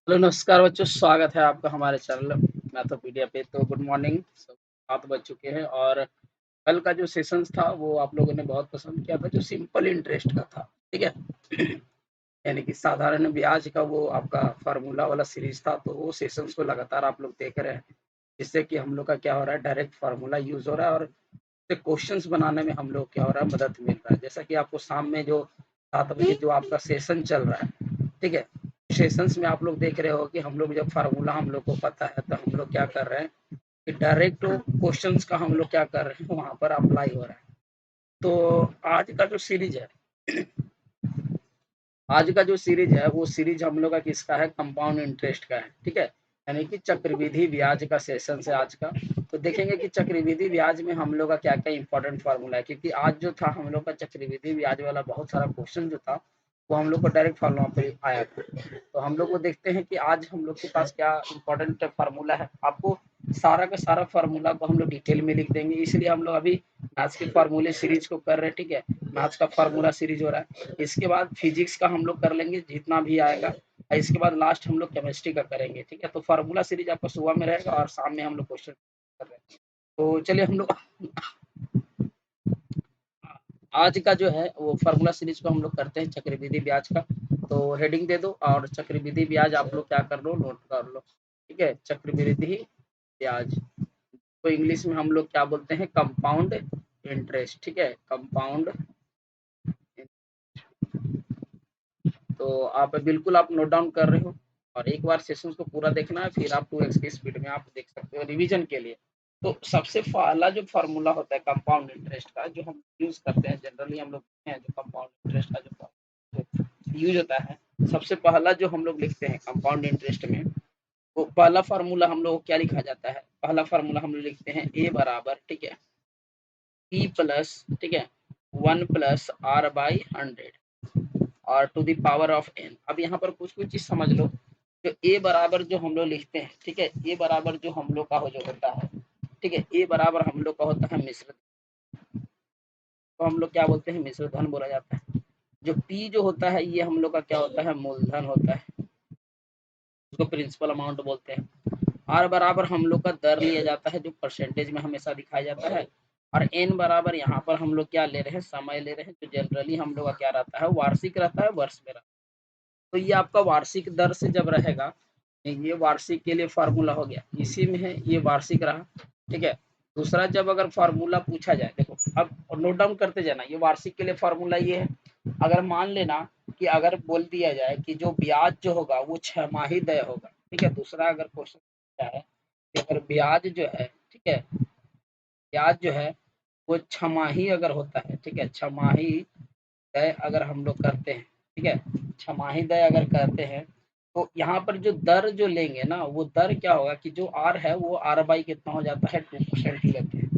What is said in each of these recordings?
Hello नमस्कार बच्चों, स्वागत है आपका हमारे चैनल मैथोपीडिया पे। तो गुड मॉर्निंग, सब 7 बज चुके हैं और कल का जो सेशंस था वो आप लोगों ने बहुत पसंद किया था, जो सिंपल इंटरेस्ट का था। ठीक है। यानी कि साधारण ब्याज का वो आपका फार्मूला वाला सीरीज था, तो वो सेशंस को लगातार आप लोग देख रहे हैं, जिससे कि हम लोग का क्या हो रहा है, डायरेक्ट फार्मूला यूज हो रहा है और क्वेश्चंस बनाने में हम लोग क्या हो रहा है, मदद मिल रहा है। जैसा कि आपको शाम में जो 7 बजे जो आपका सेशन चल रहा है, ठीक है, सेशंस में आप लोग देख रहे हो कि हम लोग जब फार्मूला हम लोग को पता है तो हम लोग क्या कर रहे हैं कि डायरेक्ट क्वेश्चंस का हम लोग क्या कर रहे हैं, वहां पर अप्लाई हो रहा है। तो आज का जो सीरीज है, आज का जो सीरीज है वो सीरीज हम लोग का किसका है, कंपाउंड इंटरेस्ट का है। ठीक है, यानी कि चक्रवृद्धि ब्याज का सेशन है आज का। तो देखेंगे कि चक्रवृद्धि ब्याज में हम लोग का क्या क्या इंपॉर्टेंट फार्मूला है, क्योंकि आज जो था हम लोग का चक्रवृद्धि ब्याज वाला बहुत सारा क्वेश्चन जो था वो हम लोग को डायरेक्ट फार्मूला पे आया था। तो हम लोग को देखते हैं कि आज हम लोग के पास क्या इंपॉर्टेंट फार्मूला है। आपको सारा का सारा फार्मूला को हम लोग डिटेल में लिख देंगे, इसलिए हम लोग अभी मैथ्स के फार्मूले सीरीज को कर रहे हैं। ठीक है, मैथ्स का फार्मूला सीरीज हो रहा है, इसके बाद फिजिक्स का हम लोग कर लेंगे जितना भी आएगा, और इसके बाद लास्ट हम लोग केमिस्ट्री का करेंगे। ठीक है, तो फार्मूला सीरीज आपका सुबह में रहेगा और शाम में हम लोग क्वेश्चन कर रहे हैं। तो चलिए हम लोग आज का जो है वो फार्मूला सीरीज को हम लोग करते हैं चक्रवृद्धि ब्याज का। तो हेडिंग दे दो और चक्रवृद्धि ब्याज आप लोग क्या कर लो, नोट कर लो। ठीक है, चक्रवृद्धि ब्याज तो इंग्लिश में हम लोग क्या बोलते हैं, कंपाउंड इंटरेस्ट। ठीक है, कंपाउंड। तो आप बिल्कुल आप नोट डाउन कर रहे हो और एक बार सेशंस को पूरा देखना है, फिर आप 2x की स्पीड में आप देख सकते हो रिवीजन के लिए। तो सबसे पहला जो फार्मूला होता है कंपाउंड इंटरेस्ट का, जो हम यूज करते हैं जनरली, हम लोग हैं जो कंपाउंड इंटरेस्ट का जो यूज होता है, सबसे पहला जो हम लोग लिखते हैं कंपाउंड इंटरेस्ट में, वो पहला फार्मूला हम लोग को क्या लिखा जाता है, पहला फार्मूला हम लोग लिखते हैं ए बराबर, ठीक है, पी प्लस, ठीक है, 1 + r/100 और to the power of n. अब यहाँ पर कुछ कुछ चीज समझ लो। जो ए बराबर जो हम लोग लिखते हैं, ठीक है, ए बराबर जो हम लोग का हो जो होता है, ठीक है, ए बराबर हम लोग का होता है मिश्र, तो हम लोग क्या बोलते हैं, मिश्र धन बोला जाता है। जो पी जो होता है ये हम लोग का क्या होता है, मूलधन होता है, उसको प्रिंसिपल अमाउंट बोलते हैं। आर बराबर हम लोग का दर लिया जाता है, जो परसेंटेज में हमेशा दिखाया जाता है। और एन बराबर यहाँ पर हम लोग क्या ले रहे हैं, समय ले रहे हैं, जो जनरली हम लोग का क्या रहता है, वार्षिक रहता है, वर्ष में रहता है। तो ये आपका वार्षिक दर से जब रहेगा, ये वार्षिक के लिए फार्मूला हो गया, इसी में है, ये वार्षिक रहा। ठीक है, दूसरा जब अगर फार्मूला पूछा जाए, देखो अब नोट डाउन करते जाना, ये वार्षिक के लिए फार्मूला ये है। अगर मान लेना कि अगर बोल दिया जाए कि जो ब्याज जो होगा वो 6 माही तय होगा। ठीक है, दूसरा अगर क्वेश्चन क्या है कि अगर ब्याज जो है, ठीक है, ब्याज जो है वो 6 माही अगर होता है, ठीक है, 6 माही तय अगर हम लोग करते हैं, ठीक है, 6 माही तय अगर करते हैं, तो यहाँ पर जो दर जो लेंगे ना, वो दर क्या होगा कि जो आर है वो आर बाई कितना हो जाता है, 2% लेते हैं।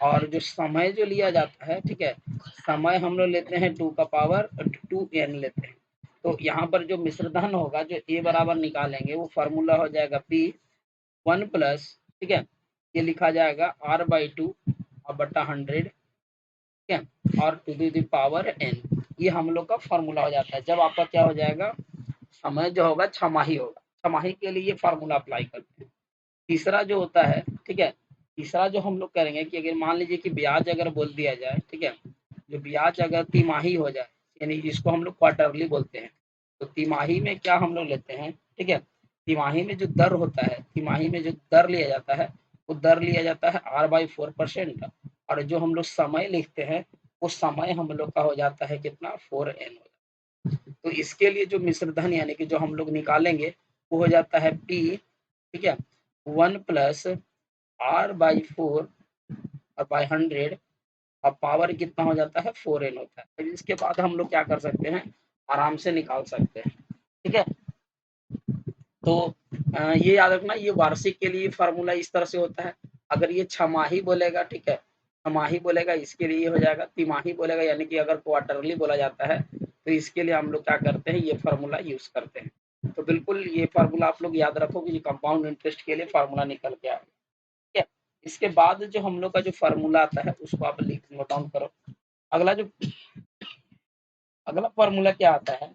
और जो समय जो लिया जाता है, ठीक है, समय हम लोग लेते हैं 2 लेते हैं। तो यहाँ पर जो मिश्रधन होगा, जो ए बराबर निकालेंगे, वो फार्मूला हो जाएगा पी 1 +, ठीक है, ये लिखा जाएगा r/2 और बटा 100, ठीक है, और टू दी पावर एन। ये हम लोग का फार्मूला हो जाता है जब आपका क्या हो जाएगा, समय जो होगा 6 माही होगा। 6 माही के लिए ये फार्मूला अप्लाई करते हैं। तीसरा जो होता है, ठीक है, तीसरा जो हम लोग करेंगे कि अगर मान लीजिए कि ब्याज अगर बोल दिया जाए, ठीक है, जो ब्याज अगर तिमाही हो जाए, यानी जिसको हम लोग क्वार्टरली बोलते हैं, तो तिमाही में क्या हम लोग लेते हैं, ठीक है, तिमाही में जो दर होता है, तिमाही में जो दर लिया जाता है, वो दर लिया जाता है r/4%। और जो हम लोग समय लिखते हैं, वो समय हम लोग का हो जाता है कितना, 4n। तो इसके लिए जो मिश्रधन यानी कि जो हम लोग निकालेंगे, वो हो जाता है पी, ठीक है, 1 + r/4 और बाई 100, और पावर कितना हो जाता है, 4n होता है। फिर इसके बाद हम लोग क्या कर सकते हैं, आराम से निकाल सकते हैं। ठीक है, तो ये याद रखना, ये वार्षिक के लिए फार्मूला इस तरह से होता है। अगर ये 6 माही बोलेगा, ठीक है, 6 माही बोलेगा, इसके लिए हो जाएगा। तिमाही बोलेगा, यानी कि अगर क्वार्टरली बोला जाता है, तो इसके लिए हम लोग क्या करते हैं, ये फार्मूला यूज करते हैं। तो बिल्कुल ये फार्मूला आप लोग याद रखो कि कंपाउंड इंटरेस्ट के लिए फार्मूला निकल के आएगा। ठीक है, इसके बाद जो हम लोग का जो फार्मूला आता है उसको आप लिख नोट डाउन करो। अगला जो अगला फार्मूला क्या आता है,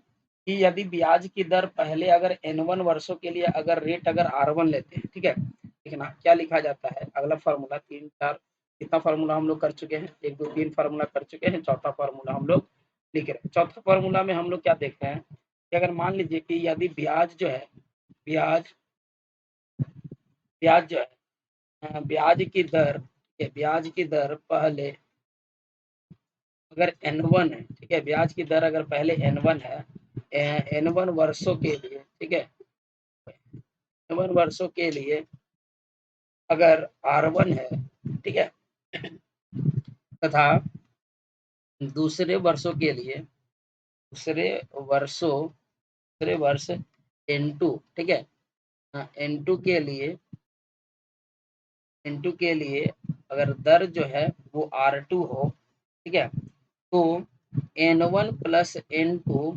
कि यदि ब्याज की दर पहले अगर N1 वर्षों के लिए अगर रेट अगर R1 लेते हैं, ठीक है, देखना क्या लिखा जाता है। अगला फार्मूला 3 4 कितना फार्मूला हम लोग कर चुके हैं, 1 2 3 फार्मूला कर चुके हैं, चौथा फार्मूला हम लोग लिख रहे हैं। चौथा फार्मूला में हम लोग क्या देखते हैं कि अगर मान लीजिए कि यदि ब्याज जो है, ब्याज ब्याज जो है, ब्याज की दर, ब्याज की दर पहले अगर N1 है, ठीक है, ब्याज की दर अगर पहले N1 है, N1 वर्षों के लिए, ठीक है, N1 वर्षों के लिए अगर R1 है, ठीक है, तथा दूसरे वर्षों के लिए, दूसरे वर्षों दूसरे वर्ष N2, ठीक है, N2 के लिए, N2 के लिए अगर दर जो है वो R2 हो, ठीक है, तो N1 प्लस N2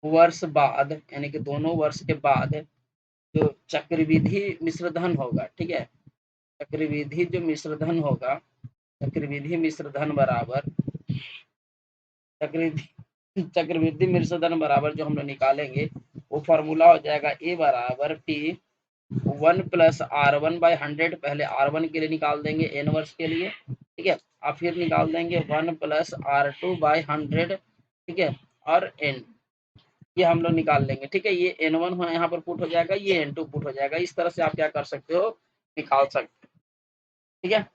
वर्ष बाद, यानी कि दोनों वर्ष के बाद जो चक्रविधि मिश्रधन होगा, ठीक है, चक्रविधि जो मिश्रधन होगा, चक्रविधि मिश्रधन बराबर चक्रवृद्धि मिश्रधन बराबर जो हम लोग निकालेंगे वो फॉर्मूला हो जाएगा ए बराबर टी 1+R1/100। पहले R1 के लिए निकाल देंगे N वर्ष के लिए, ठीक है, और फिर निकाल देंगे 1+R2/100, ठीक है, और N, ये हम लोग निकाल लेंगे, ठीक है। ये N1 यहाँ पर पुट हो जाएगा, ये N2 पुट हो जाएगा। इस तरह से आप क्या कर सकते हो, निकाल सकते हो, ठीक है।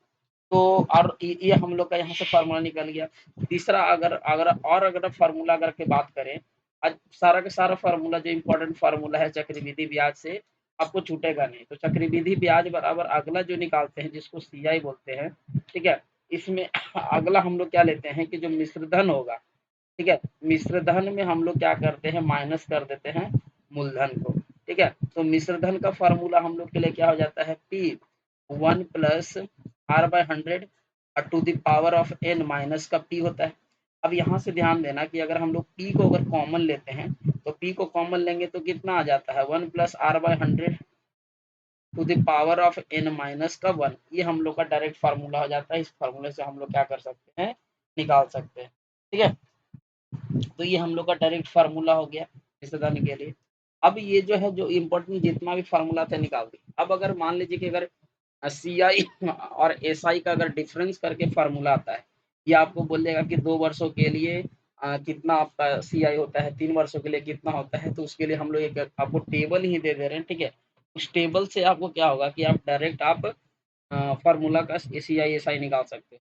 तो और ये हम लोग का यहाँ से फार्मूला निकल गया। तीसरा अगर अगर और अगर फार्मूला अगर के बात करें, आज सारा का सारा फार्मूला जो इम्पोर्टेंट फार्मूला है चक्रवृद्धि ब्याज से आपको छूटेगा नहीं। तो चक्रवृद्धि ब्याज बराबर अगला जो निकालते हैं जिसको CI बोलते हैं, ठीक है, इसमें अगला हम लोग क्या लेते हैं कि जो मिश्रधन होगा, ठीक है, मिश्रधन में हम लोग क्या करते हैं, माइनस कर देते हैं मूलधन को, ठीक है। तो मिश्रधन का फार्मूला हम लोग के लिए क्या हो जाता है, P1+R/100 to the power of N minus का P होता है। अब यहाँ से ध्यान देना कि अगर हम लोग P को अगर कॉमन लेते हैं तो P को कॉमन लेंगे तो कितना आ जाता है, 1+R/100 to the power of N minus का 1। ये हम लोग का डायरेक्ट फार्मूला हो जाता है। इस फार्मूले से हम लोग क्या कर सकते हैं, निकाल सकते हैं, ठीक है। तो ये हम लोग का डायरेक्ट फार्मूला हो गया रिश्तेदारी के लिए। अब ये जो है जो इम्पोर्टेंट जितना भी फार्मूला था निकाल दी। अब अगर मान लीजिए कि अगर CI और SI का अगर डिफरेंस करके फार्मूला आता है, ये आपको बोलेगा कि 2 वर्षों के लिए कितना आपका CI होता है, 3 वर्षों के लिए कितना होता है। तो उसके लिए हम लोग एक आपको टेबल ही दे दे रहे हैं, ठीक है। उस टेबल से आपको क्या होगा कि आप डायरेक्ट आप फार्मूला का CI SI निकाल सकते हैं।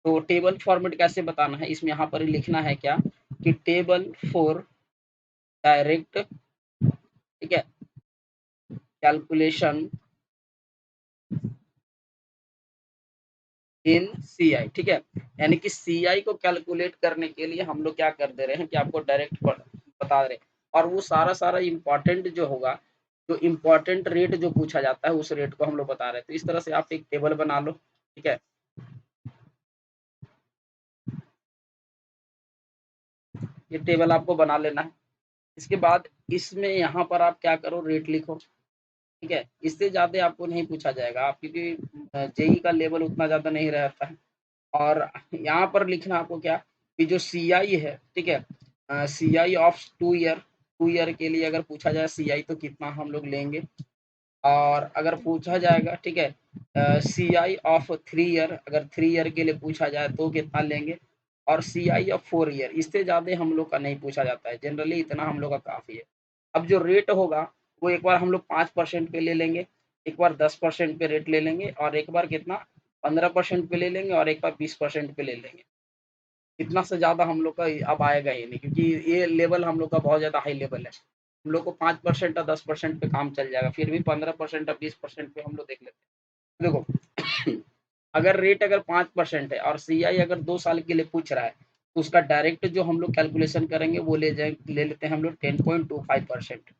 तो टेबल फॉर्मेट कैसे बताना है, इसमें यहाँ पर लिखना है क्या कि टेबल फॉर डायरेक्ट, ठीक है, कैलकुलेशन इन CI, ठीक है। यानी कि CI को कैलकुलेट करने के लिए हम लोग क्या कर दे रहे हैं कि आपको डायरेक्ट बता रहे हैं। और वो सारा सारा इम्पोर्टेंट जो होगा, जो इम्पोर्टेंट रेट जो पूछा जाता है उस रेट को हम लोग बता रहे हैं। तो इस तरह से आप एक टेबल बना लो, ठीक है, ये टेबल आपको बना लेना है। इसके बाद इसमें यहाँ पर आप क्या करो, रेट लिखो, ठीक है। इससे ज़्यादा आपको नहीं पूछा जाएगा आप, क्योंकि JEE का लेवल उतना ज़्यादा नहीं रहता है। और यहाँ पर लिखना आपको क्या कि जो CI है, ठीक है, CI ऑफ 2 ईयर के लिए अगर पूछा जाए CI तो कितना हम लोग लेंगे। और अगर पूछा जाएगा, ठीक है, CI ऑफ 3 ईयर, अगर 3 ईयर के लिए पूछा जाए तो कितना लेंगे। और CI ऑफ 4 ईयर, इससे ज़्यादा हम लोग का नहीं पूछा जाता है, जनरली इतना हम लोग का काफ़ी है। अब जो रेट होगा वो एक बार हम लोग 5% पे ले लेंगे, एक बार 10% पे रेट ले लेंगे, और एक बार कितना 15% पे ले लेंगे, और एक बार 20% पे ले लेंगे। इतना से ज़्यादा हम लोग का अब आएगा ही नहीं, क्योंकि ये लेवल हम लोग का बहुत ज़्यादा हाई लेवल है। हम लोग को 5% और 10% पे काम चल जाएगा, फिर भी 15% और 20% पे हम लोग देख लेते हैं। देखो अगर रेट अगर 5% है और CI अगर 2 साल के लिए पूछ रहा है, तो उसका डायरेक्ट जो हम लोग कैलकुलेशन करेंगे वो ले लेते हैं हम लोग 10.25%,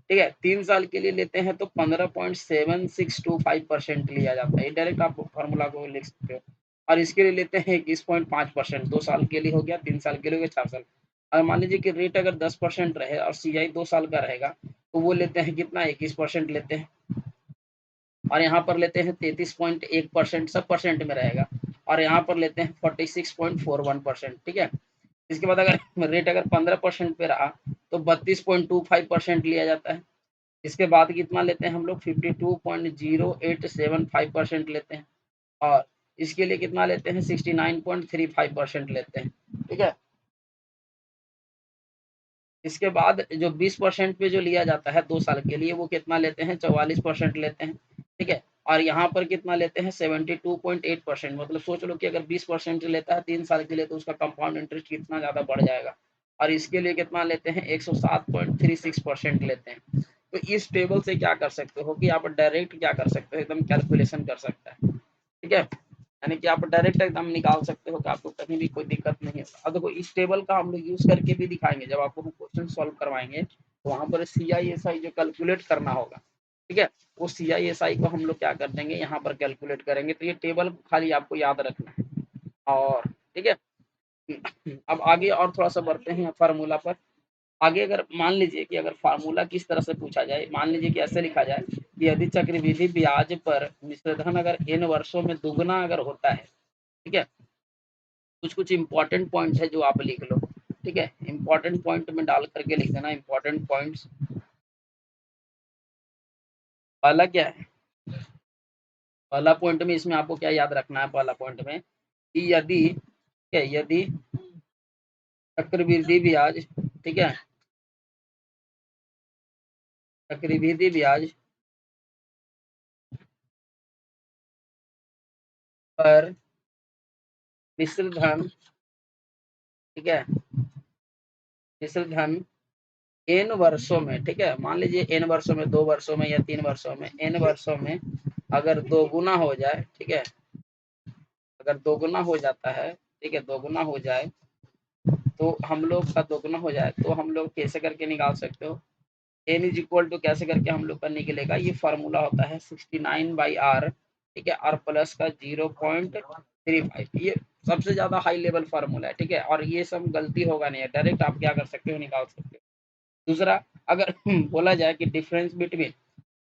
ठीक है। 3 साल के लिए लेते हैं तो 15.7625% लिया जाता है। डायरेक्ट आप फार्मूला को लिख सकते हो। और इसके लिए लेते हैं 21.5%, 2 साल के लिए हो गया, 3 साल के लिए हो गया, 4 साल। और मान लीजिए कि रेट अगर 10% रहे और CI 2 साल का रहेगा, तो वो लेते हैं कितना, 21% लेते हैं। और यहाँ पर लेते हैं 33.1%, सब परसेंट में रहेगा। और यहाँ पर लेते हैं 46.41%, ठीक है। इसके बाद अगर रेट अगर 15% पे रहा तो 32.25% लिया जाता है। इसके बाद कितना लेते हैं हम लोग 52.0875% लेते हैं और इसके लिए कितना लेते हैं 69.35% लेते हैं, ठीक है। इसके बाद जो 20% पे जो लिया जाता है 2 साल के लिए वो कितना लेते हैं 44% लेते हैं, ठीक है। और यहाँ पर कितना लेते हैं 72.8%, मतलब सोच लो कि अगर 20% लेता है 3 साल के लिए तो उसका कंपाउंड इंटरेस्ट कितना ज़्यादा बढ़ जाएगा। और इसके लिए कितना लेते हैं 107.36% लेते हैं। तो इस टेबल से क्या कर सकते हो कि आप डायरेक्ट क्या कर सकते हो, एकदम कैलकुलेशन कर सकता है, ठीक है। यानी कि आप डायरेक्ट एकदम निकाल सकते हो कि आपको कहीं भी कोई दिक्कत नहीं है। अब देखो इस टेबल का हम लोग यूज करके भी दिखाएंगे, जब आपको हम क्वेश्चन सॉल्व करवाएंगे तो वहां पर CISI जो कैलकुलेट करना होगा, ठीक है, वो CISI को हम लोग क्या कर देंगे यहाँ पर कैलकुलेट करेंगे। तो ये टेबल खाली आपको याद रखना है और ठीक है। अब आगे और थोड़ा सा बढ़ते हैं फार्मूला पर। आगे अगर मान लीजिए कि अगर फार्मूला किस तरह से पूछा जाए, मान लीजिए कि ऐसे लिखा जाए कि यदि चक्रवृद्धि ब्याज पर मिश्रधन अगर n वर्षों में दुगना अगर होता है, ठीक है, कुछ कुछ इंपॉर्टेंट पॉइंट है जो आप लिख लो, ठीक है। इंपॉर्टेंट पॉइंट में डाल करके लिख देना इंपॉर्टेंट पॉइंट्स। पहला क्या है, पहला पॉइंट में इसमें आपको क्या याद रखना है, पहला पॉइंट में कि यदि, ठीक है, यदि चक्रवृद्धि ब्याज, ठीक है, चक्रवृद्धि ब्याज पर मिश्र धन, ठीक है, मिश्र धन एन वर्षों में, ठीक है, मान लीजिए एन वर्षों में, 2 वर्षों में या 3 वर्षों में, एन वर्षों में अगर दोगुना हो जाए, ठीक है, अगर दोगुना हो जाता है, ठीक है, दोगुना हो जाए तो हम लोग का दोगुना हो जाए तो हम लोग कैसे करके निकाल सकते हो, एन इज इक्वल टू कैसे करके हम लोग का निकलेगा, ये फार्मूला होता है 69/r, ठीक है, r प्लस का 0.35, ये सबसे ज्यादा हाई लेवल फार्मूला है, ठीक है। और ये सब गलती होगा नहीं है, डायरेक्ट आप क्या कर सकते हो, निकाल सकते हो। दूसरा, अगर बोला जाए कि डिफरेंस बिटवीन,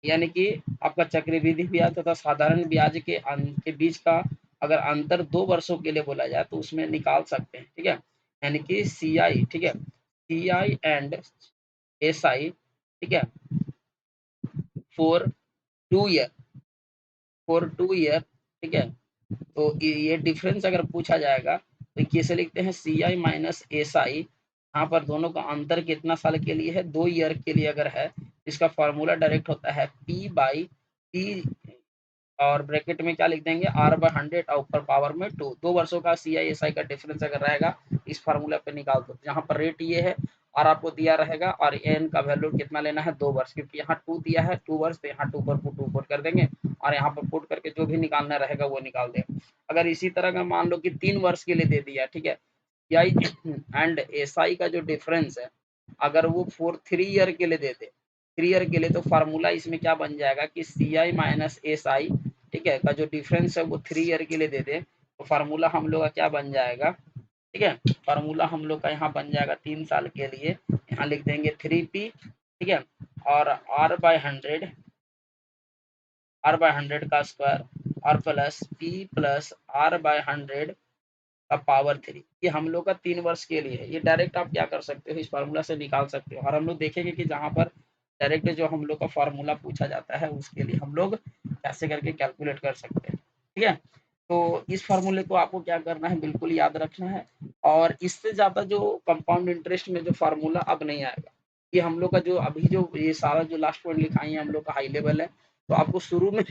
यानी कि आपका चक्रवृद्धि ब्याज तथा साधारण ब्याज के बीच का अगर अंतर 2 वर्षों के लिए बोला जाए तो उसमें निकाल सकते हैं, ठीक है। यानी कि CI, ठीक है, CI एंड SI, ठीक है, फॉर 2 ईयर, फॉर 2 ईयर, ठीक है। तो ये डिफरेंस अगर पूछा जाएगा तो कैसे लिखते हैं, CI माइनस SI, यहाँ पर दोनों का अंतर कितना साल के लिए है, 2 ईयर के लिए अगर है, इसका फॉर्मूला डायरेक्ट होता है P/T और ब्रैकेट में क्या लिख देंगे R/100 और ऊपर पावर में 2। 2 वर्षों का CI/SI का डिफरेंस अगर रहेगा इस फार्मूला पे निकाल दो, जहाँ पर रेट ये है और आपको दिया रहेगा और एन का वैल्यू कितना लेना है 2 वर्ष, क्योंकि यहाँ 2 दिया है 2 वर्ष, तो यहाँ 2 पर पुट कर देंगे और यहाँ पर पुट करके जो भी निकालना रहेगा वो निकाल देंगे। अगर इसी तरह का मान लो कि 3 वर्ष के लिए दे दिया, ठीक है, CI एंड SI का जो डिफरेंस है अगर वो 3 ईयर के लिए दे दे, 3 ईयर के लिए, तो फार्मूला इसमें क्या बन जाएगा कि CI माइनस SI, ठीक है, का जो डिफरेंस है वो 3 ईयर के लिए दे दे, तो फार्मूला हम लोग का क्या बन जाएगा, ठीक है, फार्मूला हम लोग का यहाँ बन जाएगा 3 साल के लिए, यहाँ लिख देंगे 3P, ठीक है, और R/100 का स्क्वायर और प्लस P+R/100 का पावर 3, ये हम लोग का 3 वर्ष के लिए है। ये डायरेक्ट आप क्या कर सकते हो, इस फार्मूला से निकाल सकते हो। और हम लोग देखेंगे कि जहाँ पर डायरेक्ट जो हम लोग का फार्मूला पूछा जाता है उसके लिए हम लोग कैसे करके कैलकुलेट कर सकते हैं, ठीक है। तो इस फार्मूले को आपको क्या करना है, बिल्कुल याद रखना है। और इससे ज़्यादा जो कंपाउंड इंटरेस्ट में जो फार्मूला अब नहीं आएगा, ये हम लोग का जो अभी जो ये सारा जो लास्ट पॉइंट लिखाई है हम लोग का हाई लेवल है। तो आपको शुरू में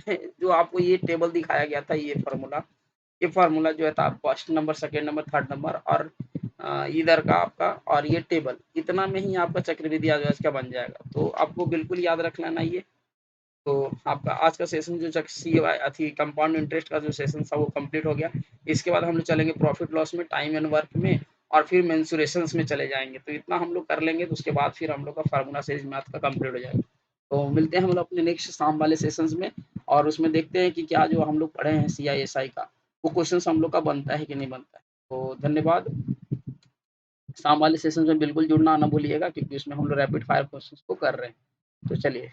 जो आपको ये टेबल दिखाया गया था, ये फार्मूला जो है था first number, second number, third number और इधर का आपका, और ये टेबल, इतना में ही आपका चक्रवृद्धि ब्याज का बन जाएगा। तो आपको बिल्कुल याद रख लेना ये। तो आपका आज का सेशन जो सी कंपाउंड इंटरेस्ट का जो सेशन था वो कंप्लीट हो गया। इसके बाद हम लोग चलेंगे प्रॉफिट लॉस में, टाइम एंड वर्क में, और फिर मेंसुरेशंस में चले जाएंगे। तो इतना हम लोग कर लेंगे तो उसके बाद फिर हम लोग का फार्मूला सीरीज मैथ का कंप्लीट हो जाएगा। तो मिलते हैं हम लोग अपने नेक्स्ट शाम वाले सेशंस में, और उसमें देखते हैं कि क्या जो हम लोग पढ़े हैं CISI का वो क्वेश्चन हम लोग का बनता है कि नहीं बनता है। तो धन्यवाद। शाम वाले सेशन में बिल्कुल जुड़ना ना भूलिएगा, क्योंकि उसमें हम लोग रैपिड फायर क्वेश्चन को कर रहे हैं। तो चलिए।